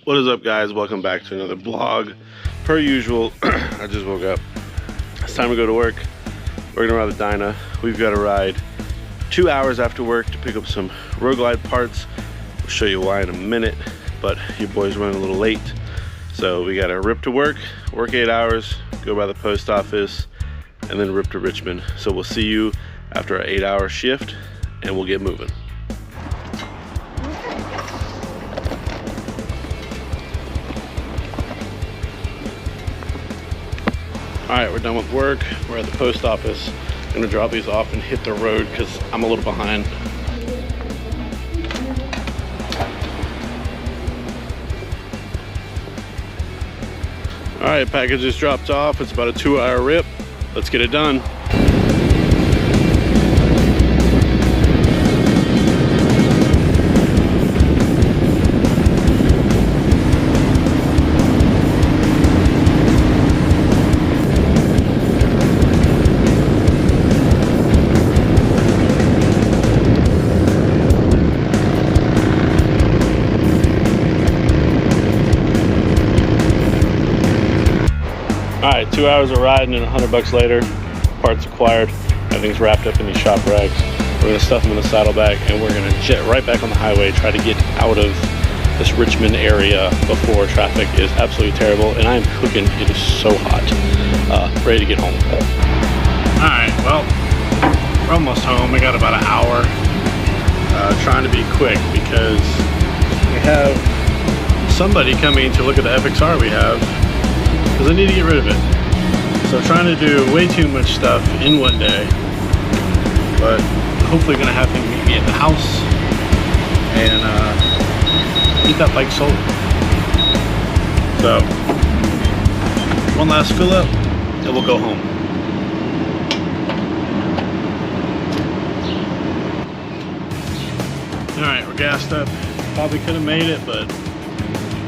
What is up, guys? Welcome back to another vlog. Per usual, I just woke up. It's time to go to work. We're gonna ride the Dyna. We've got to ride 2 hours after work to pick up some Roadglide parts. I'll show you why in a minute, but your boy's running a little late. So we gotta rip to work 8 hours, go by the post office, and then rip to Richmond. So we'll see you after our 8-hour shift, and we'll get moving. All right, we're done with work. We're at the post office. I'm gonna drop these off and hit the road because I'm a little behind. All right, package is dropped off. It's about a 2-hour rip. Let's get it done. All right, 2 hours of riding and $100 later, parts acquired, everything's wrapped up in these shop rags. We're gonna stuff them in the saddlebag and we're gonna jet right back on the highway, try to get out of this Richmond area before traffic is absolutely terrible. And I'm cooking, it is so hot. Ready to get home. All right, well, we're almost home. We got about an hour. Trying to be quick because we have somebody coming to look at the FXR we have, because I need to get rid of it. So trying to do way too much stuff in one day, but hopefully gonna have him meet me at the house and get that bike sold. So one last fill up and we'll go home. All right, we're gassed up. Probably could have made it, but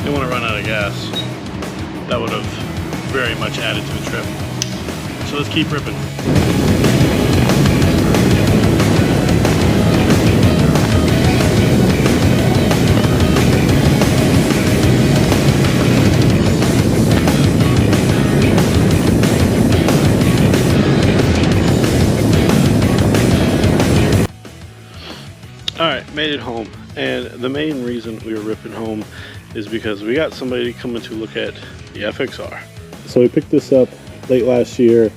didn't want to run out of gas. That would have very much added to the trip. So let's keep ripping. All right, made it home. And the main reason we were ripping home is because we got somebody coming to look at the FXR. So we picked this up late last year,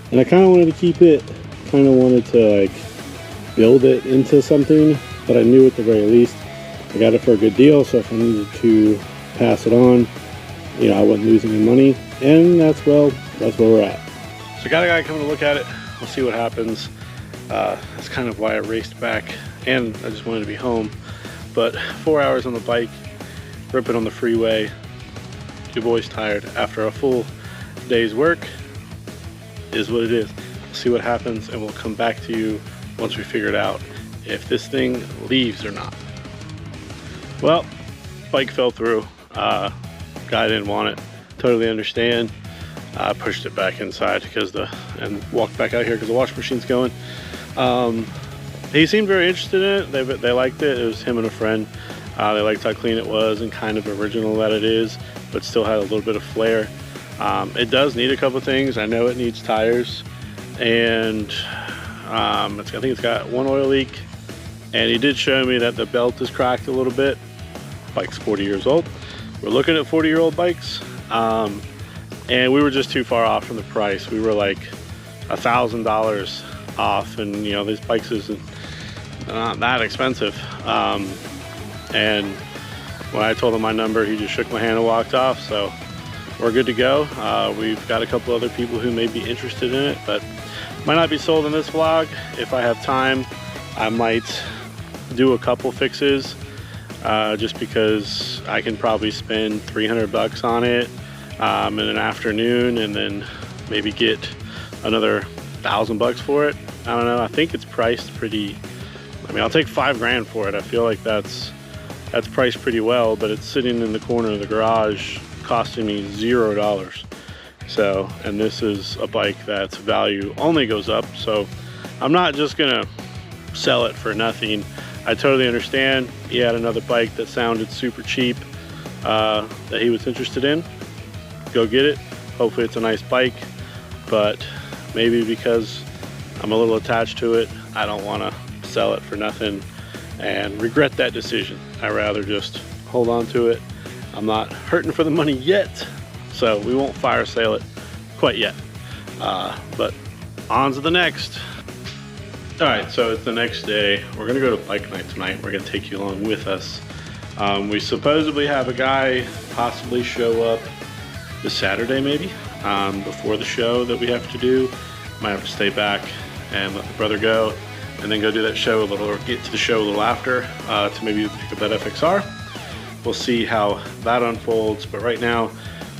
and I kind of wanted to keep it, kind of wanted to like build it into something, but I knew at the very least I got it for a good deal, so if I needed to pass it on, you know, I wasn't losing any money, and that's where we're at. So got a guy coming to look at it. We'll see what happens. That's kind of why I raced back, and I just wanted to be home. But 4 hours on the bike, ripping on the freeway, your boy's tired after a full day's work is what it is. We'll see what happens and we'll come back to you once we figure it out if this thing leaves or not. Well, bike fell through. Guy didn't want it. Totally understand. I pushed it back inside and walked back out here because the wash machine's going. He seemed very interested in it. They liked it. It was him and a friend. They liked how clean it was and kind of original that it is, but still had a little bit of flair. It does need a couple things. I know it needs tires, and I think it's got one oil leak, and he did show me that the belt is cracked a little bit. Bike's 40 years old. We're looking at 40-year-old bikes, and we were just too far off from the price. We were like $1,000 off, and you know, these bikes isn't not that expensive. And when I told him my number, he just shook my hand and walked off. So we're good to go. We've got a couple other people who may be interested in it, but might not be sold in this vlog. If I have time, I might do a couple fixes, just because I can probably spend $300 on it in an afternoon, and then maybe get another $1,000 for it. I don't know. I think it's priced pretty. I mean, I'll take $5 grand for it. I feel like that's priced pretty well, but it's sitting in the corner of the garage costing me $0. So, and this is a bike that's value only goes up, so I'm not just gonna sell it for nothing. I totally understand. He had another bike that sounded super cheap, that he was interested in, go get it. Hopefully it's a nice bike, but maybe because I'm a little attached to it, I don't want to sell it for nothing and regret that decision. I'd rather just hold on to it. I'm not hurting for the money yet, so we won't fire sale it quite yet. But on to the next. All right, so it's the next day. We're gonna go to bike night tonight. We're gonna take you along with us. We supposedly have a guy possibly show up this Saturday maybe, before the show that we have to do. Might have to stay back and let the brother go and then go do that show a little, or get to the show a little after, to maybe pick up that FXR. We'll see how that unfolds, but right now,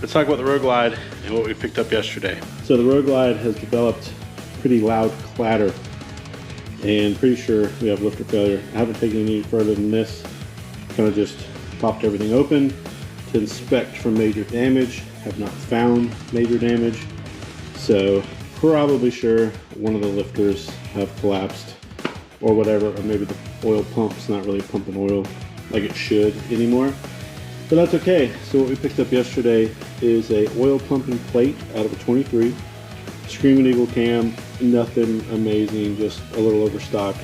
let's talk about the Roadglide and what we picked up yesterday. So the Roadglide has developed pretty loud clatter, and pretty sure we have lifter failure. I haven't taken any further than this. Kind of just popped everything open to inspect for major damage. Have not found major damage, so probably sure one of the lifters have collapsed or whatever, or maybe the oil pump's not really pumping oil like it should anymore, but that's okay. So what we picked up yesterday is a oil pumping plate out of a 23, Screaming Eagle cam, nothing amazing, just a little overstock,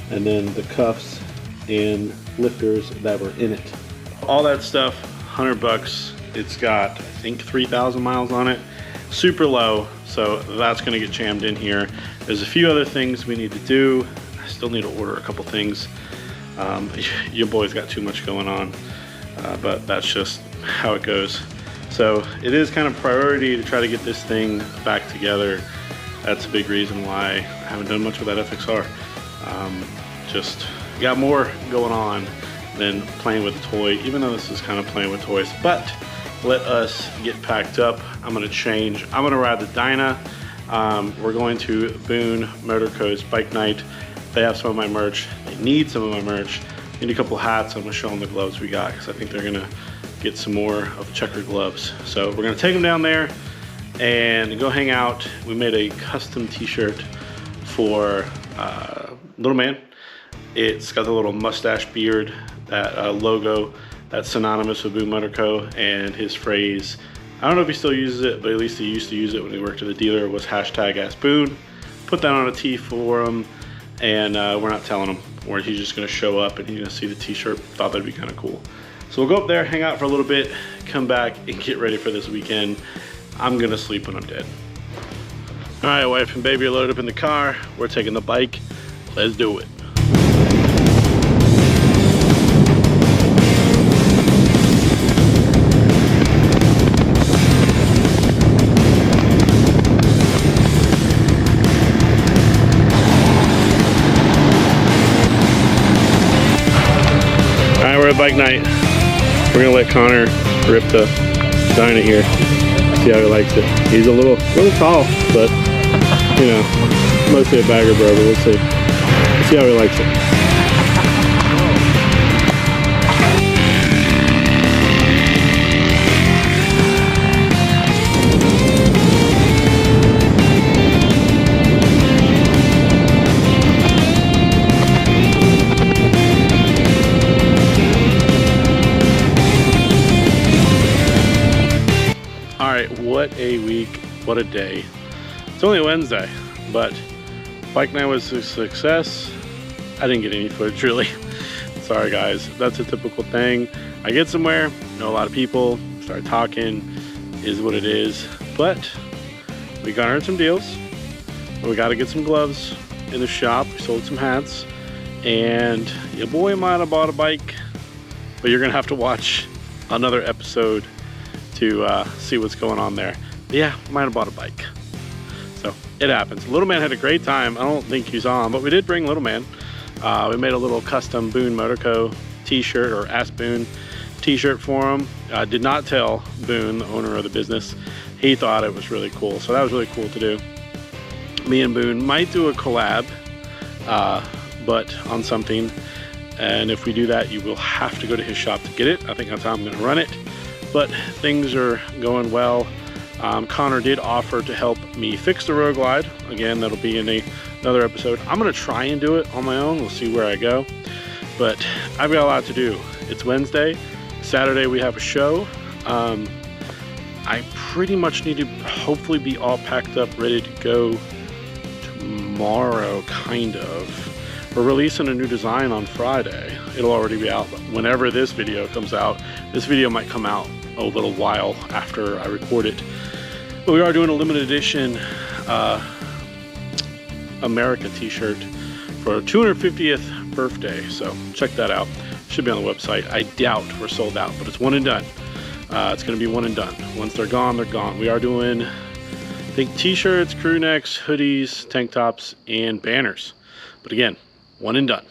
and then the cuffs and lifters that were in it. All that stuff, $100. It's got, I think, 3,000 miles on it. Super low, so that's gonna get jammed in here. There's a few other things we need to do. I still need to order a couple things. Your boy's got too much going on, but that's just how it goes. So it is kind of priority to try to get this thing back together. That's a big reason why I haven't done much with that FXR. Just got more going on than playing with a toy, even though this is kind of playing with toys. But let us get packed up. I'm gonna change. I'm gonna ride the Dyna. We're going to Boone Motor Co's Bike Night. They have some of my merch. They need some of my merch. Need a couple hats. I'm gonna show them the gloves we got, because I think they're gonna get some more of the checker gloves. So we're gonna take them down there and go hang out. We made a custom t-shirt for little man. It's got the little mustache beard, that logo that's synonymous with Boone Motor Co, and his phrase, I don't know if he still uses it, but at least he used to use it when he worked at the dealer, was #AskBoone. Put that on a tee for him, and we're not telling him, or he's just gonna show up and he's gonna see the t-shirt. Thought that'd be kind of cool. So we'll go up there, hang out for a little bit, come back and get ready for this weekend. I'm gonna sleep when I'm dead. All right, wife and baby are loaded up in the car. We're taking the bike. Let's do it. All right, we're at bike night. We're gonna let Connor rip the Dyna here. See how he likes it. He's a little tall, but you know, mostly a bagger bro, but we'll see. Let's see how he likes it. What a week, what a day. It's only Wednesday, but bike night was a success. I didn't get any footage really. Sorry guys, that's a typical thing. I get somewhere, know a lot of people, start talking, is what it is. But we garnered some deals. We got to get some gloves in the shop. We sold some hats, and your boy might have bought a bike, but you're gonna have to watch another episode to see what's going on there. But yeah, might have bought a bike. So it happens. Little man had a great time. I don't think he's on, but we did bring Little man. We made a little custom Boone Motor Co t-shirt, or Ask Boone t-shirt for him. Did not tell Boone, the owner of the business. He thought it was really cool, so that was really cool to do. Me and Boone might do a collab, but on something, and if we do that, you will have to go to his shop to get it. I think that's how I'm gonna run it. But things are going well. Connor did offer to help me fix the Roadglide. Again, that'll be in another episode. I'm gonna try and do it on my own. We'll see where I go. But I've got a lot to do. It's Wednesday, Saturday we have a show. I pretty much need to hopefully be all packed up, ready to go tomorrow, kind of. We're releasing a new design on Friday. It'll already be out whenever this video comes out. This video might come out a little while after I record it. But we are doing a limited edition America t-shirt for our 250th birthday. So check that out. Should be on the website. I doubt we're sold out, but it's one and done. It's going to be one and done. Once they're gone, they're gone. We are doing, I think, t-shirts, crew necks, hoodies, tank tops, and banners. But again, one and done.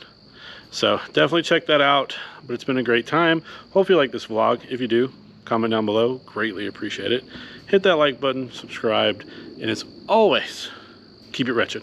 So definitely check that out. But it's been a great time. Hope you like this vlog. If you do, comment down below. Greatly appreciate it. Hit that like button, subscribe, and as always, keep it wretched.